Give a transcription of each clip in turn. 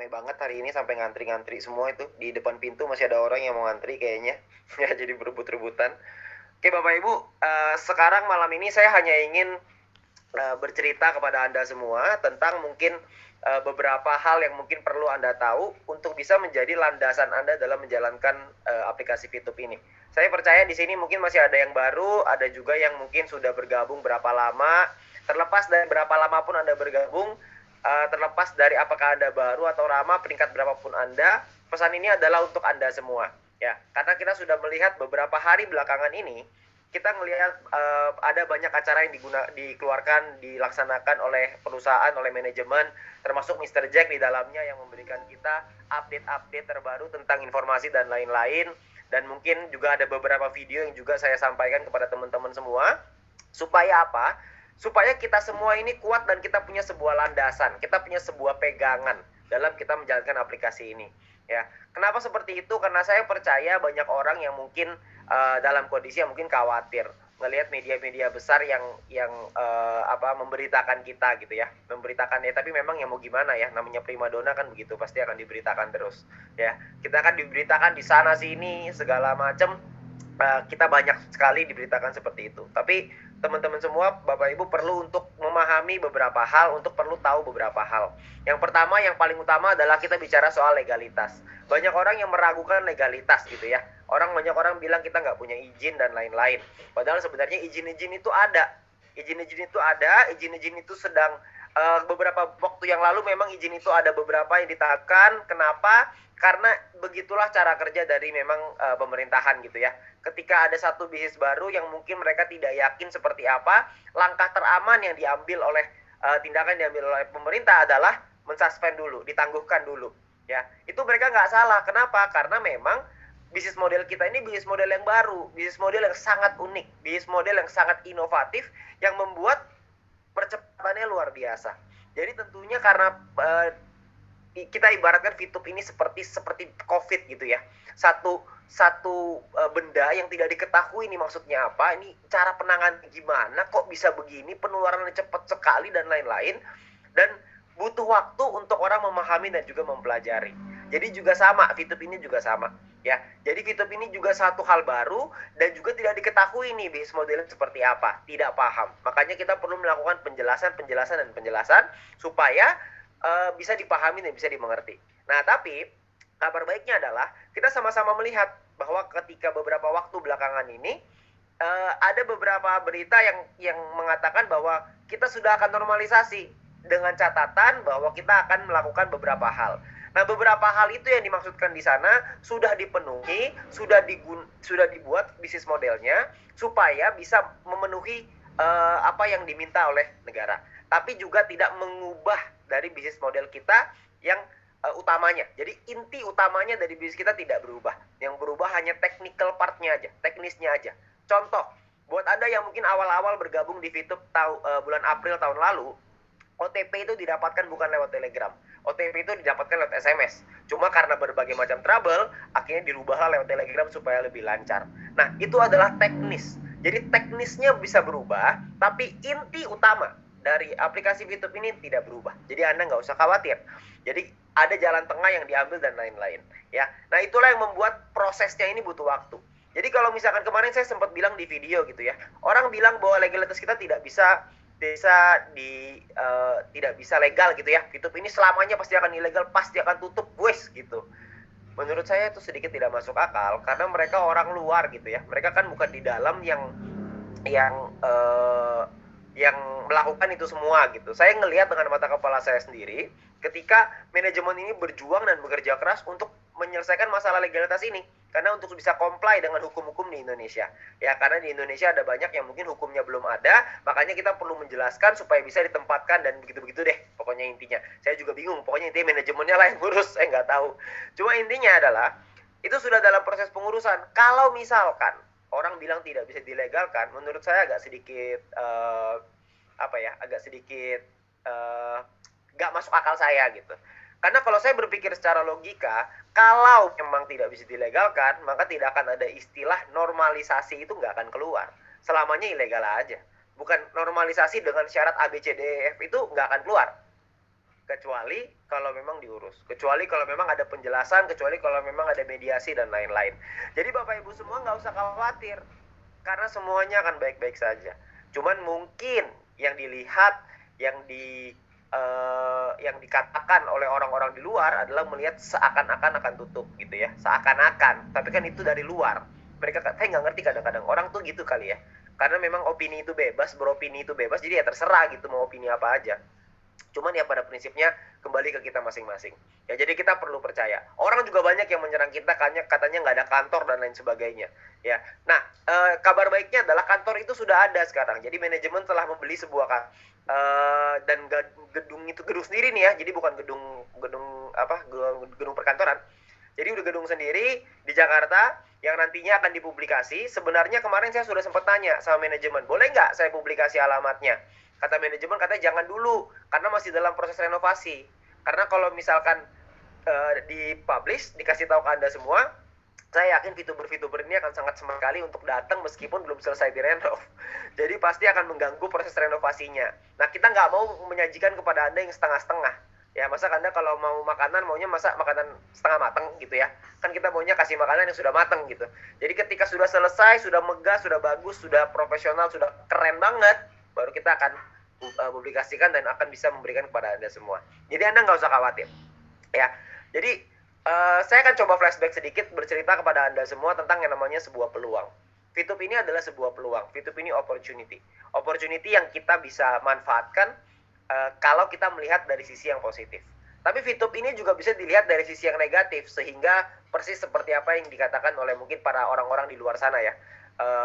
rame banget hari ini sampai ngantri-ngantri semua itu. Di depan pintu masih ada orang yang mau ngantri kayaknya. Ya, jadi berebut-rebutan. Oke, Bapak Ibu, sekarang malam ini saya hanya ingin bercerita kepada Anda semua tentang mungkin beberapa hal yang mungkin perlu Anda tahu untuk bisa menjadi landasan Anda dalam menjalankan aplikasi Fitup ini. Saya percaya di sini mungkin masih ada yang baru, ada juga yang mungkin sudah bergabung berapa lama. Terlepas dari berapa lama pun Anda bergabung, terlepas dari apakah Anda baru atau lama, peringkat berapapun Anda, pesan ini adalah untuk Anda semua. Ya, karena kita sudah melihat beberapa hari belakangan ini, kita melihat ada banyak acara yang dikeluarkan, dilaksanakan oleh perusahaan, oleh manajemen, termasuk Mr. Jack di dalamnya yang memberikan kita update-update terbaru tentang informasi dan lain-lain. Dan mungkin juga ada beberapa video yang juga saya sampaikan kepada teman-teman semua. Supaya apa? Supaya kita semua ini kuat dan kita punya sebuah landasan, kita punya sebuah pegangan dalam kita menjalankan aplikasi ini. Ya, kenapa seperti itu? Karena saya percaya banyak orang yang mungkin dalam kondisi yang mungkin khawatir ngelihat media-media besar yang memberitakan kita gitu ya, memberitakan ya, tapi memang ya mau gimana ya, namanya primadona kan begitu, pasti akan diberitakan terus ya. Kita akan diberitakan di sana sini segala macam, kita banyak sekali diberitakan seperti itu. Tapi teman-teman semua, Bapak Ibu perlu untuk memahami beberapa hal, untuk perlu tahu beberapa hal. Yang pertama, yang paling utama adalah kita bicara soal legalitas. Banyak orang yang meragukan legalitas gitu ya. Banyak orang bilang kita nggak punya izin dan lain-lain. Padahal sebenarnya izin-izin itu ada. Izin-izin itu ada, izin-izin itu sedang beberapa waktu yang lalu memang izin itu ada beberapa yang ditahapkan. Kenapa? Karena begitulah cara kerja dari memang pemerintahan gitu ya. Ketika ada satu bisnis baru yang mungkin mereka tidak yakin seperti apa, langkah teraman yang diambil oleh tindakan yang diambil oleh pemerintah adalah mensuspend dulu, ditangguhkan dulu. Ya, itu mereka nggak salah. Kenapa? Karena memang bisnis model kita ini bisnis model yang baru, bisnis model yang sangat unik, bisnis model yang sangat inovatif, yang membuat percepatannya luar biasa. Jadi tentunya karena kita ibaratkan Fitup ini seperti COVID gitu ya. Satu benda yang tidak diketahui ini maksudnya apa, ini cara penanganan gimana, kok bisa begini, penularannya cepat sekali dan lain-lain, dan butuh waktu untuk orang memahami dan juga mempelajari. Jadi juga sama, Fitup ini juga sama ya. Jadi Fitup ini juga satu hal baru dan juga tidak diketahui nih bisnis modelnya seperti apa, tidak paham. Makanya kita perlu melakukan penjelasan supaya bisa dipahami dan bisa dimengerti. Nah, tapi kabar baiknya adalah kita sama-sama melihat bahwa ketika beberapa waktu belakangan ini ada beberapa berita yang mengatakan bahwa kita sudah akan normalisasi dengan catatan bahwa kita akan melakukan beberapa hal. Nah, beberapa hal itu yang dimaksudkan di sana sudah dipenuhi, sudah dibuat bisnis modelnya supaya bisa memenuhi apa yang diminta oleh negara. Tapi juga tidak mengubah dari bisnis model kita yang utamanya. Jadi inti utamanya dari bisnis kita tidak berubah. Yang berubah hanya technical partnya aja, teknisnya aja. Contoh, buat Anda yang mungkin awal-awal bergabung di Fitup bulan April tahun lalu, OTP itu didapatkan bukan lewat Telegram. OTP itu didapatkan lewat SMS. Cuma karena berbagai macam trouble, akhirnya dirubahlah lewat Telegram supaya lebih lancar. Nah, itu adalah teknis. Jadi teknisnya bisa berubah, tapi inti utama dari aplikasi Fitup ini tidak berubah. Jadi Anda nggak usah khawatir. Jadi ada jalan tengah yang diambil dan lain-lain. Ya, nah itulah yang membuat prosesnya ini butuh waktu. Jadi kalau misalkan kemarin saya sempat bilang di video gitu ya, orang bilang bahwa legalitas kita tidak bisa tidak bisa legal gitu ya. Fitup ini selamanya pasti akan ilegal, pasti akan tutup, wes gitu. Menurut saya itu sedikit tidak masuk akal karena mereka orang luar gitu ya. Mereka kan bukan di dalam yang melakukan itu semua gitu. Saya ngelihat dengan mata kepala saya sendiri ketika manajemen ini berjuang dan bekerja keras untuk menyelesaikan masalah legalitas ini. Karena untuk bisa comply dengan hukum-hukum di Indonesia. Ya, karena di Indonesia ada banyak yang mungkin hukumnya belum ada, makanya kita perlu menjelaskan supaya bisa ditempatkan dan begitu-begitu deh. Pokoknya intinya. Saya juga bingung, pokoknya intinya manajemennya lah yang ngurus, saya nggak tahu. Cuma intinya adalah, itu sudah dalam proses pengurusan. Kalau misalkan orang bilang tidak bisa dilegalkan, menurut saya agak sedikit gak masuk akal saya gitu. Karena kalau saya berpikir secara logika, kalau memang tidak bisa dilegalkan, maka tidak akan ada istilah normalisasi, itu nggak akan keluar. Selamanya ilegal aja. Bukan normalisasi dengan syarat A, B, C, D, E, F, itu nggak akan keluar. kecuali kalau memang diurus, kecuali kalau memang ada penjelasan, kecuali kalau memang ada mediasi dan lain-lain. Jadi Bapak Ibu semua nggak usah khawatir, karena semuanya akan baik-baik saja. Cuman mungkin yang dilihat, yang dikatakan oleh orang-orang di luar adalah melihat seakan-akan akan tutup gitu ya, seakan-akan. Tapi kan itu dari luar. Mereka, saya nggak ngerti kadang-kadang orang tuh gitu kali ya. Karena memang opini itu bebas, beropini itu bebas, jadi ya terserah gitu mau opini apa aja. Cuman ya pada prinsipnya kembali ke kita masing-masing. Ya jadi kita perlu percaya. Orang juga banyak yang menyerang kita katanya nggak ada kantor dan lain sebagainya. Ya, nah kabar baiknya adalah kantor itu sudah ada sekarang. Jadi manajemen telah membeli sebuah dan gedung itu gedung sendiri nih ya. Jadi bukan gedung perkantoran. Jadi udah gedung sendiri di Jakarta yang nantinya akan dipublikasi. Sebenarnya kemarin saya sudah sempat tanya sama manajemen, boleh nggak saya publikasi alamatnya? Kata manajemen katanya jangan dulu karena masih dalam proses renovasi. Karena kalau misalkan dipublish, dikasih tahu ke Anda semua, saya yakin VTuber ini akan sangat semangat sekali untuk datang meskipun belum selesai direnov. Jadi pasti akan mengganggu proses renovasinya. Nah, kita nggak mau menyajikan kepada Anda yang setengah-setengah. Ya, masa Anda kalau mau makanan maunya masak makanan setengah matang gitu ya. Kan kita maunya kasih makanan yang sudah matang gitu. Jadi ketika sudah selesai, sudah megah, sudah bagus, sudah profesional, sudah keren banget, baru kita akan publikasikan dan akan bisa memberikan kepada Anda semua. Jadi Anda nggak usah khawatir. Ya, jadi saya akan coba flashback sedikit bercerita kepada Anda semua tentang yang namanya sebuah peluang. VTube ini adalah sebuah peluang. VTube ini opportunity. Opportunity yang kita bisa manfaatkan kalau kita melihat dari sisi yang positif. Tapi VTube ini juga bisa dilihat dari sisi yang negatif, sehingga persis seperti apa yang dikatakan oleh mungkin para orang-orang di luar sana ya.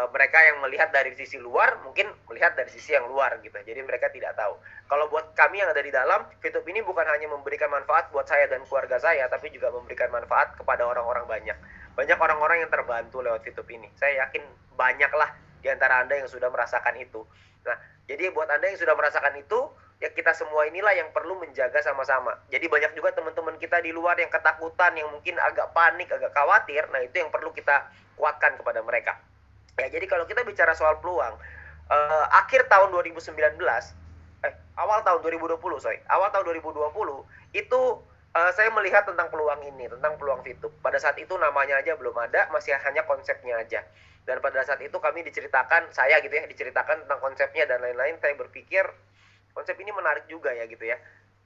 Mereka yang melihat dari sisi luar mungkin melihat dari sisi yang luar gitu. Jadi mereka tidak tahu. Kalau buat kami yang ada di dalam, VTube ini bukan hanya memberikan manfaat buat saya dan keluarga saya, tapi juga memberikan manfaat kepada orang-orang banyak. Banyak orang-orang yang terbantu lewat VTube ini. Saya yakin banyaklah di antara Anda yang sudah merasakan itu. Nah, jadi buat Anda yang sudah merasakan itu, ya kita semua inilah yang perlu menjaga sama-sama. Jadi banyak juga teman-teman kita di luar yang ketakutan, yang mungkin agak panik, agak khawatir. Nah, itu yang perlu kita kuatkan kepada mereka. Ya, jadi kalau kita bicara soal peluang, akhir tahun 2019, awal tahun 2020, awal tahun 2020, itu saya melihat tentang peluang ini, tentang peluang VTube. Pada saat itu namanya aja belum ada, masih hanya konsepnya aja. Dan pada saat itu kami diceritakan, saya gitu ya, diceritakan tentang konsepnya dan lain-lain, saya berpikir, konsep ini menarik juga ya gitu ya.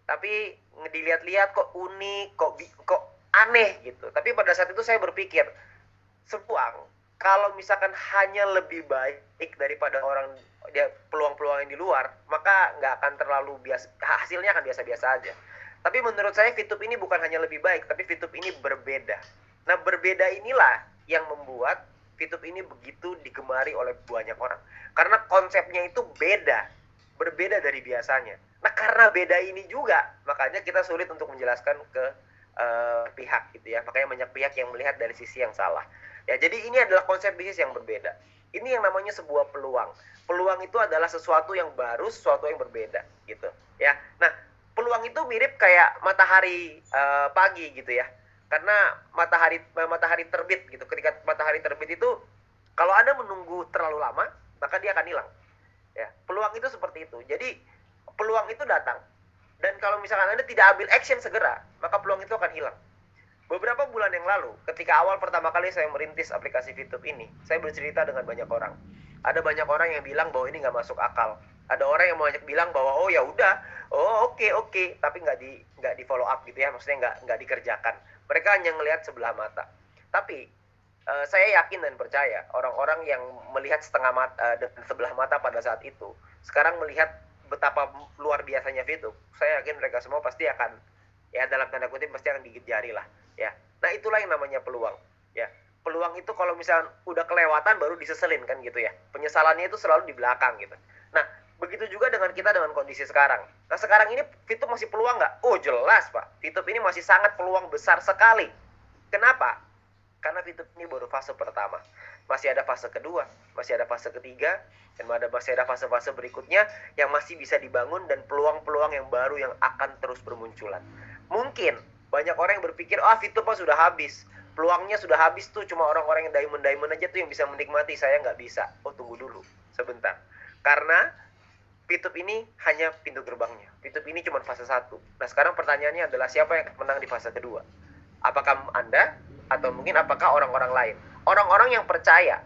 Tapi dilihat-lihat kok unik, kok aneh gitu. Tapi pada saat itu saya berpikir, sebuang kalau misalkan hanya lebih baik daripada peluang-peluang yang di luar, maka nggak akan terlalu hasilnya akan biasa-biasa aja. Tapi menurut saya VTube ini bukan hanya lebih baik, tapi VTube ini berbeda. Nah, berbeda inilah yang membuat VTube ini begitu digemari oleh banyak orang. Karena konsepnya itu berbeda dari biasanya. Nah, karena beda ini juga, makanya kita sulit untuk menjelaskan ke pihak gitu ya. Makanya banyak pihak yang melihat dari sisi yang salah. Ya, jadi ini adalah konsep bisnis yang berbeda. Ini yang namanya sebuah peluang. Peluang itu adalah sesuatu yang baru, sesuatu yang berbeda gitu ya. Nah, peluang itu mirip kayak matahari pagi gitu ya. Karena matahari terbit gitu. Ketika matahari terbit itu kalau Anda menunggu terlalu lama, maka dia akan hilang. Ya, peluang itu seperti itu. Jadi peluang itu datang. Dan kalau misalkan Anda tidak ambil action segera, maka peluang itu akan hilang. Beberapa bulan yang lalu, ketika awal pertama kali saya merintis aplikasi VTube ini, saya bercerita dengan banyak orang. Ada banyak orang yang bilang bahwa ini nggak masuk akal. Ada orang yang banyak bilang bahwa oh ya udah, oke, tapi nggak di follow up gitu ya, maksudnya nggak dikerjakan. Mereka hanya ngelihat sebelah mata. Tapi saya yakin dan percaya orang-orang yang melihat setengah mata dan sebelah mata pada saat itu, sekarang melihat betapa luar biasanya VTube. Saya yakin mereka semua pasti akan, ya dalam tanda kutip pasti akan gigit jari lah ya. Nah, itulah yang namanya peluang ya. Peluang itu kalau misalnya udah kelewatan baru diseselin kan gitu ya. Penyesalannya itu selalu di belakang gitu. Nah, begitu juga dengan kita dengan kondisi sekarang. Nah, sekarang ini VTube masih peluang nggak? Oh, jelas Pak, VTube ini masih sangat peluang besar sekali. Kenapa? Karena VTube ini baru fase pertama. Masih ada fase kedua, masih ada fase ketiga, dan masih ada fase-fase berikutnya yang masih bisa dibangun dan peluang-peluang yang baru yang akan terus bermunculan. Mungkin banyak orang yang berpikir, VTube sudah habis. Peluangnya sudah habis tuh, cuma orang-orang yang diamond aja tuh yang bisa menikmati, saya nggak bisa. Oh, tunggu dulu, sebentar. Karena VTube ini hanya pintu gerbangnya. VTube ini cuma fase 1. Nah, sekarang pertanyaannya adalah siapa yang menang di fase kedua? Apakah Anda atau mungkin apakah orang-orang lain? Orang-orang yang percaya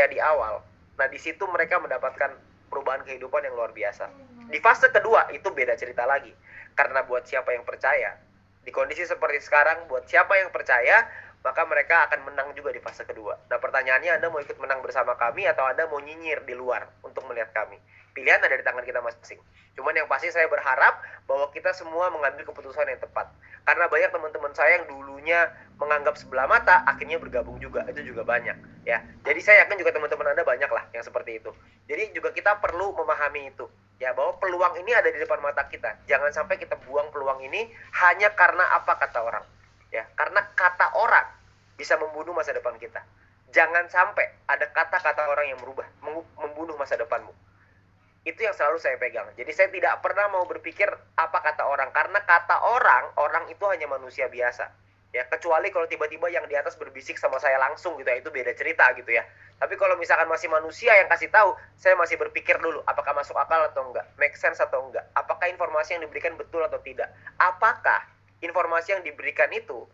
di awal. Nah, di situ mereka mendapatkan perubahan kehidupan yang luar biasa. Di fase kedua itu beda cerita lagi. Karena buat siapa yang percaya, di kondisi seperti sekarang, buat siapa yang percaya, maka mereka akan menang juga di fase kedua. Nah, pertanyaannya, Anda mau ikut menang bersama kami atau Anda mau nyinyir di luar untuk melihat kami? Pilihan ada di tangan kita masing-masing. Cuman yang pasti saya berharap bahwa kita semua mengambil keputusan yang tepat. Karena banyak teman-teman saya yang dulunya menganggap sebelah mata, akhirnya bergabung juga. Itu juga banyak, ya. Jadi saya yakin juga teman-teman Anda banyak lah yang seperti itu. Jadi juga kita perlu memahami itu, ya, bahwa peluang ini ada di depan mata kita. Jangan sampai kita buang peluang ini hanya karena apa kata orang. Ya, karena kata orang bisa membunuh masa depan kita. Jangan sampai ada kata-kata orang yang membunuh masa depanmu. Itu yang selalu saya pegang. Jadi saya tidak pernah mau berpikir apa kata orang, karena kata orang itu hanya manusia biasa. Ya, kecuali kalau tiba-tiba yang di atas berbisik sama saya langsung gitu ya, itu beda cerita gitu ya. Tapi kalau misalkan masih manusia yang kasih tahu, saya masih berpikir dulu apakah masuk akal atau enggak, make sense atau enggak, apakah informasi yang diberikan betul atau tidak, apakah informasi yang diberikan itu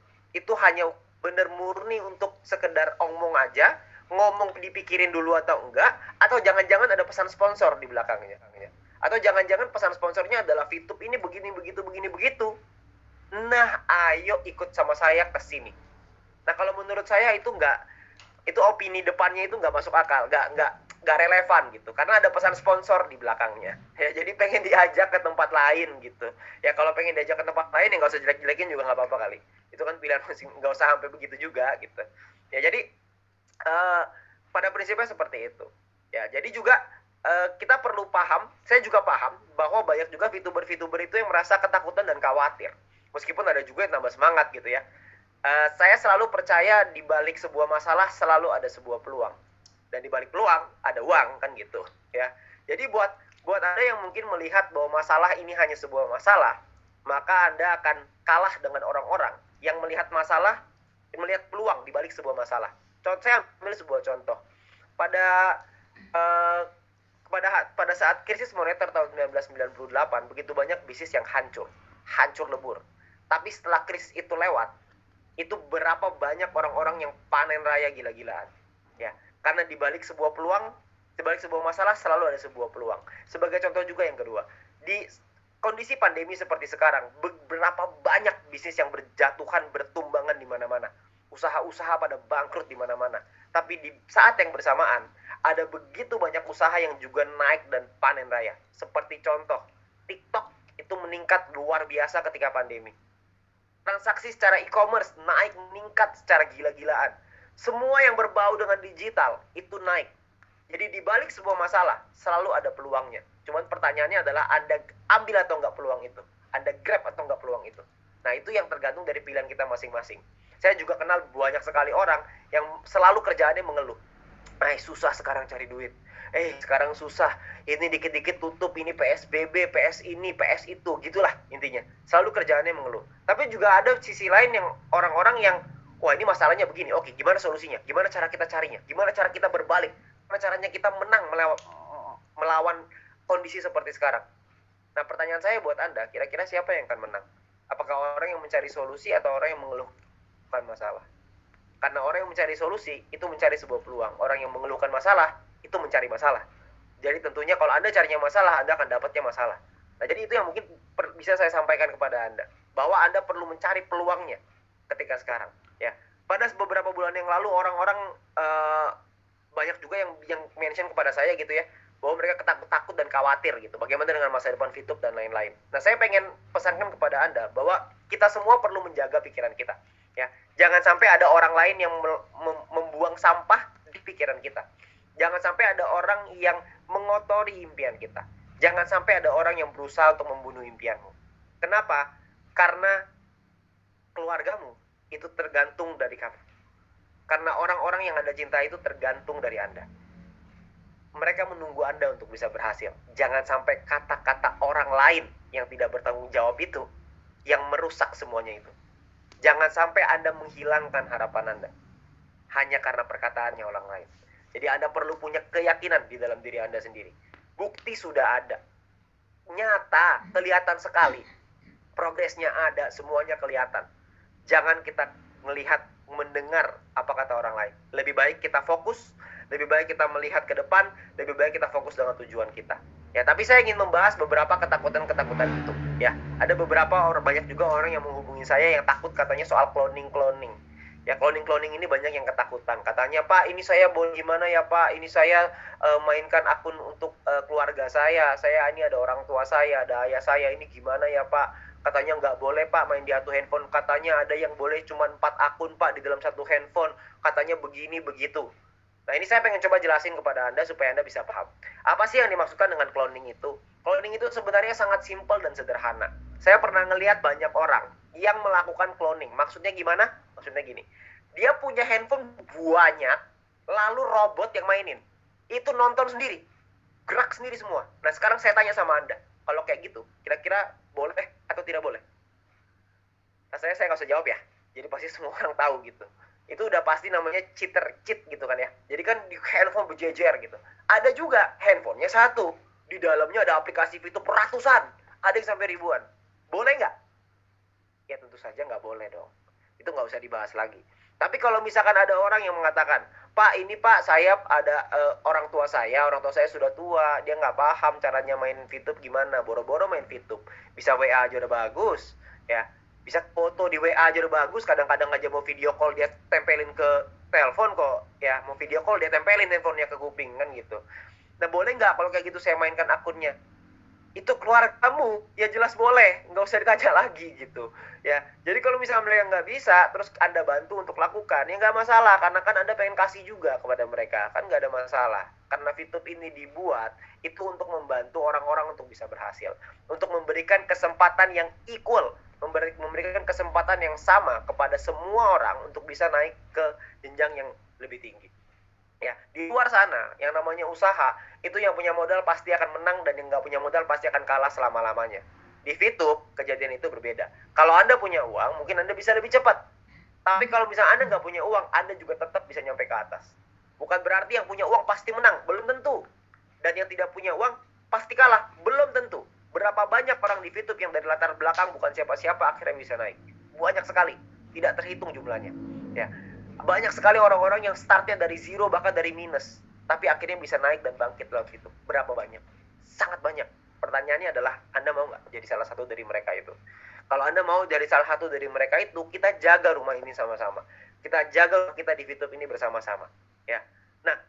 hanya benar murni untuk sekedar omong aja, ngomong dipikirin dulu atau enggak, atau jangan-jangan ada pesan sponsor di belakangnya, atau jangan-jangan pesan sponsornya adalah VTube ini begini begitu. Nah, ayo ikut sama saya ke sini. Nah, kalau menurut saya itu enggak, itu opini depannya itu enggak masuk akal, enggak relevan gitu, karena ada pesan sponsor di belakangnya. Ya, jadi pengen diajak ke tempat lain gitu. Ya, kalau pengen diajak ke tempat lain ya nggak usah jelek-jelekin juga nggak apa-apa kali. Itu kan pilihan masing, nggak usah sampai begitu juga gitu. Ya, jadi pada prinsipnya seperti itu. Ya, jadi juga kita perlu paham, saya juga paham bahwa banyak juga VTuber itu yang merasa ketakutan dan khawatir. Meskipun ada juga yang tambah semangat gitu ya. Saya selalu percaya di balik sebuah masalah selalu ada sebuah peluang. Dan di balik peluang ada uang kan gitu ya. Jadi buat Anda yang mungkin melihat bahwa masalah ini hanya sebuah masalah, maka Anda akan kalah dengan orang-orang yang melihat masalah, melihat peluang di balik sebuah masalah. Saya ambil sebuah contoh. Pada saat krisis moneter tahun 1998, begitu banyak bisnis yang hancur lebur. Tapi setelah krisis itu lewat, itu berapa banyak orang-orang yang panen raya gila-gilaan. Ya, karena di balik sebuah peluang, di balik sebuah masalah selalu ada sebuah peluang. Sebagai contoh juga yang kedua, di kondisi pandemi seperti sekarang, berapa banyak bisnis yang berjatuhan, bertumbangan di mana-mana. Usaha-usaha pada bangkrut di mana-mana. Tapi di saat yang bersamaan, ada begitu banyak usaha yang juga naik dan panen raya. Seperti contoh, TikTok itu meningkat luar biasa ketika pandemi. Transaksi secara e-commerce naik, meningkat secara gila-gilaan. Semua yang berbau dengan digital itu naik. Jadi di balik sebuah masalah selalu ada peluangnya. Cuman pertanyaannya adalah Anda ambil atau enggak peluang itu. Anda grab atau enggak peluang itu. Nah, itu yang tergantung dari pilihan kita masing-masing. Saya juga kenal banyak sekali orang yang selalu kerjaannya mengeluh. Susah sekarang cari duit. Sekarang susah. Ini dikit-dikit tutup, ini PSBB, PS ini, PS itu, gitulah intinya. Selalu kerjaannya mengeluh. Tapi juga ada sisi lain yang orang-orang yang, wah ini masalahnya begini, oke, gimana solusinya? Gimana cara kita carinya? Gimana cara kita berbalik? Gimana caranya kita menang melawan kondisi seperti sekarang? Nah, pertanyaan saya buat Anda, kira-kira siapa yang akan menang? Apakah orang yang mencari solusi atau orang yang mengeluhkan masalah? Karena orang yang mencari solusi itu mencari sebuah peluang. Orang yang mengeluhkan masalah itu mencari masalah. Jadi tentunya kalau Anda carinya masalah, Anda akan dapatnya masalah. Nah, jadi itu yang mungkin bisa saya sampaikan kepada Anda, bahwa Anda perlu mencari peluangnya ketika sekarang. Ya, pada beberapa bulan yang lalu orang-orang banyak juga yang mention kepada saya gitu ya, bahwa mereka takut dan khawatir gitu. Bagaimana dengan masa depan VTube dan lain-lain. Nah, saya pengen pesankan kepada Anda bahwa kita semua perlu menjaga pikiran kita. Ya, jangan sampai ada orang lain yang membuang sampah di pikiran kita. Jangan sampai ada orang yang mengotori impian kita. Jangan sampai ada orang yang berusaha untuk membunuh impianmu. Kenapa? Karena keluargamu itu tergantung dari kamu. Karena orang-orang yang Anda cintai itu tergantung dari Anda. Mereka menunggu Anda untuk bisa berhasil. Jangan sampai kata-kata orang lain yang tidak bertanggung jawab itu yang merusak semuanya itu. Jangan sampai Anda menghilangkan harapan Anda hanya karena perkataannya orang lain. Jadi Anda perlu punya keyakinan di dalam diri Anda sendiri. Bukti sudah ada. Nyata, kelihatan sekali. Progresnya ada, semuanya kelihatan. Jangan kita melihat, mendengar apa kata orang lain. Lebih baik kita fokus, lebih baik kita melihat ke depan, lebih baik kita fokus dengan tujuan kita. Ya, tapi saya ingin membahas beberapa ketakutan-ketakutan itu. Ya, ada beberapa orang, banyak juga orang yang menghubungi saya yang takut katanya soal cloning. Ya, cloning ini banyak yang ketakutan. Katanya, Pak, ini saya boleh gimana ya Pak? Ini saya mainkan akun untuk keluarga saya. Ini ada orang tua saya, ada ayah saya. Ini gimana ya Pak? Katanya nggak boleh Pak main di satu handphone. Katanya ada yang boleh cuma 4 akun Pak di dalam satu handphone. Katanya begini, begitu. Nah, ini saya pengen coba jelasin kepada Anda supaya Anda bisa paham. Apa sih yang dimaksudkan dengan cloning itu? Cloning itu sebenarnya sangat simpel dan sederhana. Saya pernah ngelihat banyak orang yang melakukan cloning. Maksudnya gimana? Maksudnya gini. Dia punya handphone banyak, lalu robot yang mainin. Itu nonton sendiri. Gerak sendiri semua. Nah, sekarang saya tanya sama Anda. Kalau kayak gitu, kira-kira boleh atau tidak boleh? Nah, saya nggak usah jawab ya. Jadi pasti semua orang tahu gitu. Itu udah pasti namanya cheat gitu kan ya. Jadi kan di handphone berjejer gitu. Ada juga handphonenya satu, di dalamnya ada aplikasi fitur ratusan, ada yang sampai ribuan. Boleh nggak? Ya tentu saja nggak boleh dong. Itu nggak usah dibahas lagi. Tapi kalau misalkan ada orang yang mengatakan, Pak ini Pak saya ada orang tua saya sudah tua, dia nggak paham caranya main VTube gimana, boro-boro main VTube, bisa WA aja udah bagus, ya. Bisa foto di WA aja udah bagus, kadang-kadang aja mau video call dia tempelin ke telepon kok, ya mau video call dia tempelin teleponnya ke kuping kan gitu. Nah boleh nggak kalau kayak gitu saya mainkan akunnya? Itu keluarga kamu, ya jelas boleh, nggak usah ditanya lagi gitu, ya. Jadi kalau misalnya mereka nggak bisa, terus Anda bantu untuk lakukan, ya nggak masalah, karena kan Anda pengen kasih juga kepada mereka, kan nggak ada masalah. Karena VTube ini dibuat itu untuk membantu orang-orang untuk bisa berhasil, untuk memberikan kesempatan yang equal, memberikan kesempatan yang sama kepada semua orang untuk bisa naik ke jenjang yang lebih tinggi. Ya, di luar sana yang namanya usaha itu yang punya modal pasti akan menang dan yang nggak punya modal pasti akan kalah selama-lamanya. Di VTube kejadian itu berbeda. Kalau Anda punya uang mungkin Anda bisa lebih cepat, tapi kalau misalnya Anda nggak punya uang Anda juga tetap bisa nyampe ke atas. Bukan berarti yang punya uang pasti menang, belum tentu. Dan yang tidak punya uang pasti kalah, belum tentu. Berapa banyak orang di VTube yang dari latar belakang bukan siapa-siapa akhirnya bisa naik? Banyak sekali, tidak terhitung jumlahnya. Ya, banyak sekali orang-orang yang startnya dari zero bahkan dari minus, tapi akhirnya bisa naik dan bangkit lewat VTube. Berapa banyak? Sangat banyak. Pertanyaannya adalah Anda mau nggak jadi salah satu dari mereka itu? Kalau Anda mau jadi salah satu dari mereka itu, kita jaga rumah ini sama-sama. Kita jaga kita di VTube ini bersama-sama. Ya, nah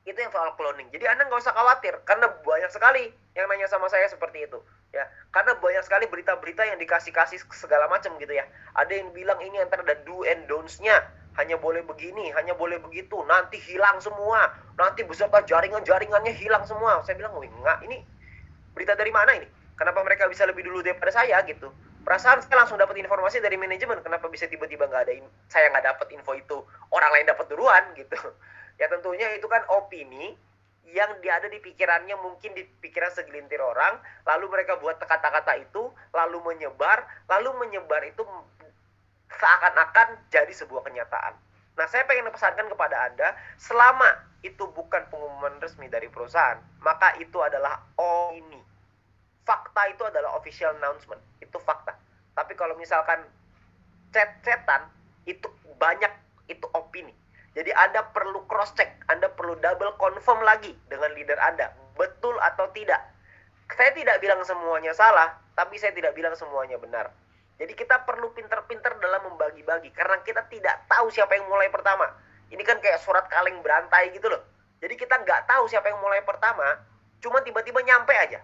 itu yang soal cloning. Jadi Anda nggak usah khawatir, karena banyak sekali yang nanya sama saya seperti itu. Ya, karena banyak sekali berita-berita yang dikasih-kasih segala macam gitu ya. Ada yang bilang ini antara ada do and don'ts-nya. Hanya boleh begini, hanya boleh begitu. Nanti hilang semua. Nanti beserta jaringan-jaringannya hilang semua. Saya bilang, enggak, ini berita dari mana ini? Kenapa mereka bisa lebih dulu daripada saya gitu? Perasaan saya langsung dapat informasi dari manajemen. Kenapa bisa tiba-tiba saya nggak dapat info itu, orang lain dapat duluan gitu. Ya tentunya itu kan opini yang ada di pikirannya, mungkin di pikiran segelintir orang, lalu mereka buat kata-kata itu, lalu menyebar itu seakan-akan jadi sebuah kenyataan. Nah, saya pengen pesankan kepada Anda, selama itu bukan pengumuman resmi dari perusahaan, maka itu adalah opini. Fakta itu adalah official announcement, itu fakta. Tapi kalau misalkan chat-chatan, itu banyak, itu opini. Jadi Anda perlu cross check, Anda perlu double confirm lagi dengan leader Anda, betul atau tidak. Saya tidak bilang semuanya salah, tapi saya tidak bilang semuanya benar. Jadi kita perlu pintar-pintar dalam membagi-bagi, karena kita tidak tahu siapa yang mulai pertama. Ini kan kayak surat kaleng berantai gitu loh. Jadi kita nggak tahu siapa yang mulai pertama, cuma tiba-tiba nyampe aja.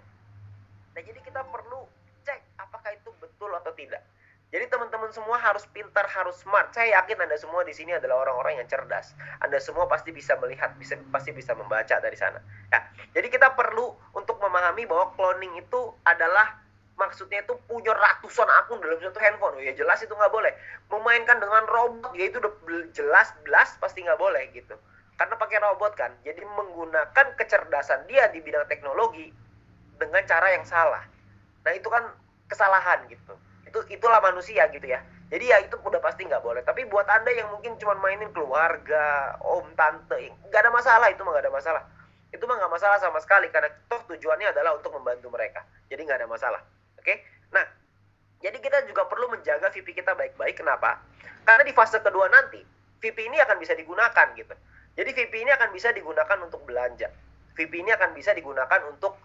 Nah, jadi kita perlu cek apakah itu betul atau tidak. Jadi teman-teman semua harus pintar, harus smart. Saya yakin Anda semua di sini adalah orang-orang yang cerdas. Anda semua pasti bisa melihat, pasti bisa membaca dari sana. Ya, jadi kita perlu untuk memahami bahwa cloning itu adalah, maksudnya itu punya ratusan akun dalam satu handphone. Oh ya jelas itu nggak boleh. Memainkan dengan robot, ya itu udah jelas pasti nggak boleh gitu. Karena pakai robot kan, jadi menggunakan kecerdasan dia di bidang teknologi dengan cara yang salah. Nah itu kan kesalahan gitu. Itulah manusia gitu ya. Jadi ya itu udah pasti nggak boleh. Tapi buat Anda yang mungkin cuma mainin keluarga, om, tante, nggak ada masalah, itu mah nggak ada masalah. itu mah nggak masalah sama sekali, karena toh tujuannya adalah untuk membantu mereka. Jadi nggak ada masalah. Oke? Nah, jadi kita juga perlu menjaga VP kita baik-baik. Kenapa? Karena di fase kedua nanti, VP ini akan bisa digunakan gitu. Jadi VP ini akan bisa digunakan untuk belanja. VP ini akan bisa digunakan untuk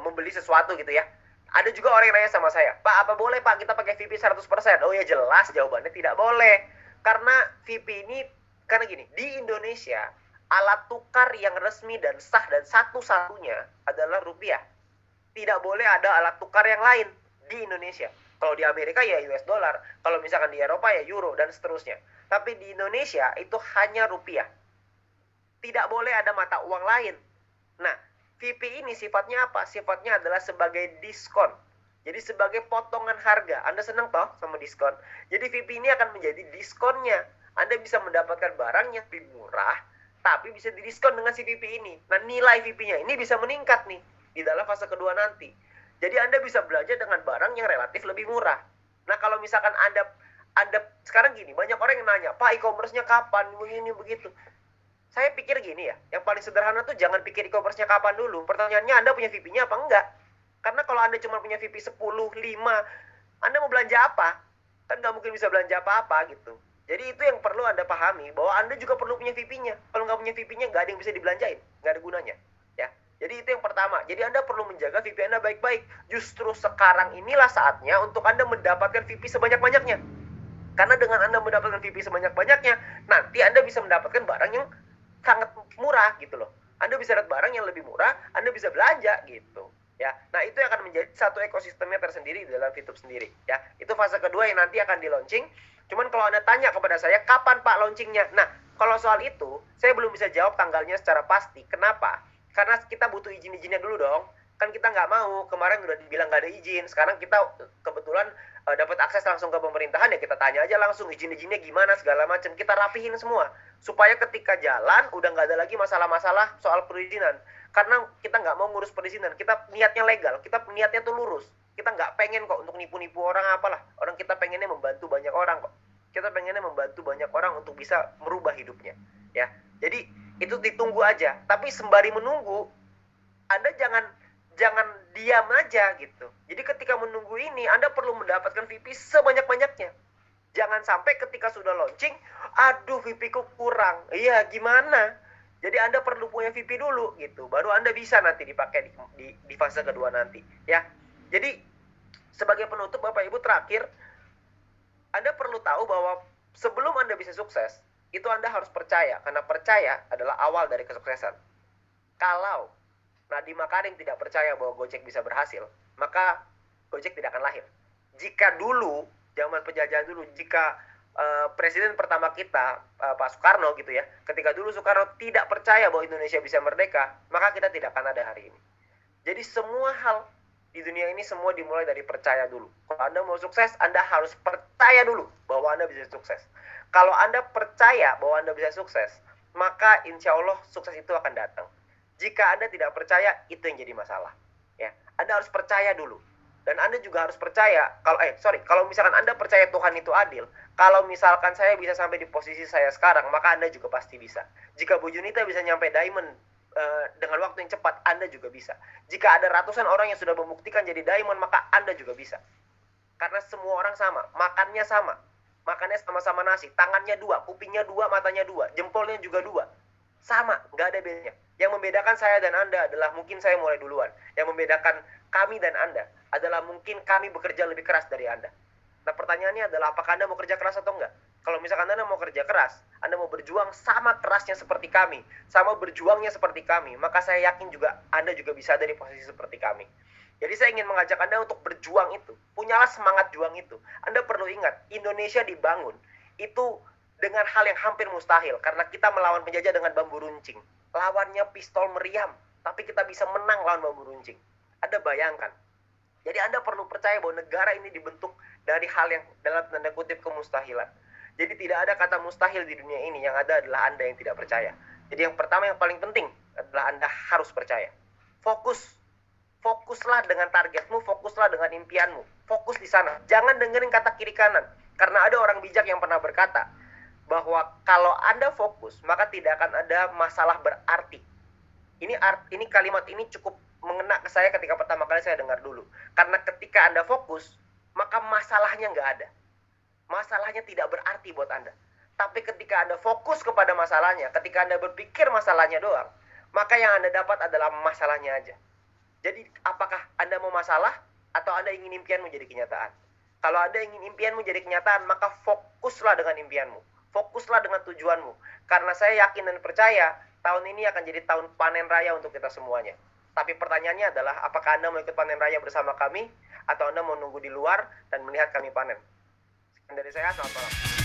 membeli sesuatu gitu ya. Ada juga orang yang nanya sama saya, Pak, apa boleh Pak kita pakai VP 100%? Oh ya jelas jawabannya tidak boleh. Karena VP ini, karena gini, di Indonesia, alat tukar yang resmi dan sah dan satu-satunya adalah rupiah. Tidak boleh ada alat tukar yang lain di Indonesia. Kalau di Amerika ya US dollar, kalau misalkan di Eropa ya euro, dan seterusnya. Tapi di Indonesia itu hanya rupiah. Tidak boleh ada mata uang lain. Nah, VP ini sifatnya apa? Sifatnya adalah sebagai diskon. Jadi sebagai potongan harga. Anda senang toh sama diskon? Jadi VP ini akan menjadi diskonnya. Anda bisa mendapatkan barang yang lebih murah, tapi bisa didiskon dengan si VP ini. Nah, nilai VP-nya ini bisa meningkat nih di dalam fase kedua nanti. Jadi Anda bisa belanja dengan barang yang relatif lebih murah. Nah, kalau misalkan Anda sekarang gini, banyak orang yang nanya, Pak, e-commerce-nya kapan? Begini, begitu. Saya pikir gini ya, yang paling sederhana tuh jangan pikir e-commerce-nya kapan dulu. Pertanyaannya, Anda punya VP-nya apa enggak? Karena kalau Anda cuma punya VP 10, 5, Anda mau belanja apa? Kan nggak mungkin bisa belanja apa-apa gitu. Jadi itu yang perlu Anda pahami, bahwa Anda juga perlu punya VP-nya. Kalau nggak punya VP-nya, nggak ada yang bisa dibelanjain. Nggak ada gunanya. Ya. Jadi itu yang pertama. Jadi Anda perlu menjaga VP Anda baik-baik. Justru sekarang inilah saatnya untuk Anda mendapatkan VP sebanyak-banyaknya. Karena dengan Anda mendapatkan VP sebanyak-banyaknya, nanti Anda bisa mendapatkan barang yang sangat murah gitu loh. Anda bisa dapat barang yang lebih murah, Anda bisa belanja gitu. Ya. Nah, itu akan menjadi satu ekosistemnya tersendiri di dalam VTube sendiri, ya. Itu fase kedua yang nanti akan di-launching. Cuman kalau Anda tanya kepada saya, kapan Pak launchingnya? Nah, kalau soal itu, saya belum bisa jawab tanggalnya secara pasti. Kenapa? Karena kita butuh izin-izinnya dulu dong. Kan kita nggak mau, kemarin udah dibilang nggak ada izin. Sekarang kita kebetulan dapat akses langsung ke pemerintahan, ya kita tanya aja langsung izin-izinnya gimana, segala macam. Kita rapihin semua. Supaya ketika jalan, udah nggak ada lagi masalah-masalah soal perizinan. Karena kita nggak mau ngurus perizinan, kita niatnya legal, kita niatnya tuh lurus. Kita nggak pengen kok untuk nipu-nipu orang apalah. Orang kita pengennya membantu banyak orang kok. Kita pengennya membantu banyak orang untuk bisa merubah hidupnya. Ya, jadi itu ditunggu aja. Tapi sembari menunggu, Anda jangan diam aja gitu. Jadi ketika menunggu ini, Anda perlu mendapatkan VP sebanyak-banyaknya. Jangan sampai ketika sudah launching, aduh VP ku kurang. Iya, gimana? Jadi Anda perlu punya VP dulu gitu. Baru Anda bisa nanti dipakai di fase kedua nanti, ya. Jadi sebagai penutup Bapak Ibu, terakhir, Anda perlu tahu bahwa sebelum Anda bisa sukses, itu Anda harus percaya, karena percaya adalah awal dari kesuksesan. Kalau Nadiem Makarim tidak percaya bahwa Gojek bisa berhasil, maka Gojek tidak akan lahir. Jika dulu, zaman penjajahan dulu, jika presiden pertama kita, Pak Soekarno gitu ya, ketika dulu Soekarno tidak percaya bahwa Indonesia bisa merdeka, maka kita tidak akan ada hari ini. Jadi semua hal di dunia ini semua dimulai dari percaya dulu. Kalau Anda mau sukses, Anda harus percaya dulu bahwa Anda bisa sukses. Kalau Anda percaya bahwa Anda bisa sukses, maka insya Allah sukses itu akan datang. Jika Anda tidak percaya, itu yang jadi masalah. Ya, Anda harus percaya dulu. Dan Anda juga harus percaya, kalau misalkan Anda percaya Tuhan itu adil, kalau misalkan saya bisa sampai di posisi saya sekarang, maka Anda juga pasti bisa. Jika Bu Junita bisa nyampe diamond dengan waktu yang cepat, Anda juga bisa. Jika ada ratusan orang yang sudah membuktikan jadi diamond, maka Anda juga bisa. Karena semua orang sama, makannya sama. Makannya sama-sama nasi, tangannya dua, kupingnya dua, matanya dua, jempolnya juga dua. Sama, nggak ada bedanya. Yang membedakan saya dan Anda adalah mungkin saya mulai duluan. Yang membedakan kami dan Anda adalah mungkin kami bekerja lebih keras dari Anda. Nah, pertanyaannya adalah apakah Anda mau kerja keras atau enggak? Kalau misalkan Anda mau kerja keras, Anda mau berjuang sama kerasnya seperti kami, sama berjuangnya seperti kami, maka saya yakin juga Anda juga bisa ada di posisi seperti kami. Jadi saya ingin mengajak Anda untuk berjuang itu. Punyalah semangat juang itu. Anda perlu ingat, Indonesia dibangun itu dengan hal yang hampir mustahil. Karena kita melawan penjajah dengan bambu runcing. Lawannya pistol meriam. Tapi kita bisa menang lawan bambu runcing. Anda bayangkan. Jadi Anda perlu percaya bahwa negara ini dibentuk dari hal yang dalam tanda kutip kemustahilan. Jadi tidak ada kata mustahil di dunia ini. Yang ada adalah Anda yang tidak percaya. Jadi yang pertama yang paling penting adalah Anda harus percaya. Fokuslah dengan targetmu, fokuslah dengan impianmu. Fokus di sana. Jangan dengerin kata kiri kanan. Karena ada orang bijak yang pernah berkata bahwa kalau Anda fokus, maka tidak akan ada masalah berarti Ini kalimat ini cukup mengena ke saya ketika pertama kali saya dengar dulu. Karena ketika Anda fokus, maka masalahnya nggak ada. Masalahnya tidak berarti buat Anda. Tapi ketika Anda fokus kepada masalahnya, ketika Anda berpikir masalahnya doang, maka yang Anda dapat adalah masalahnya aja. Jadi apakah Anda mau masalah atau Anda ingin impianmu jadi kenyataan? Kalau Anda ingin impianmu jadi kenyataan, maka fokuslah dengan impianmu. Fokuslah dengan tujuanmu. Karena saya yakin dan percaya tahun ini akan jadi tahun panen raya untuk kita semuanya. Tapi pertanyaannya adalah, apakah Anda mau ikut panen raya bersama kami, atau Anda mau nunggu di luar dan melihat kami panen? Sekian dari saya, selamat malam.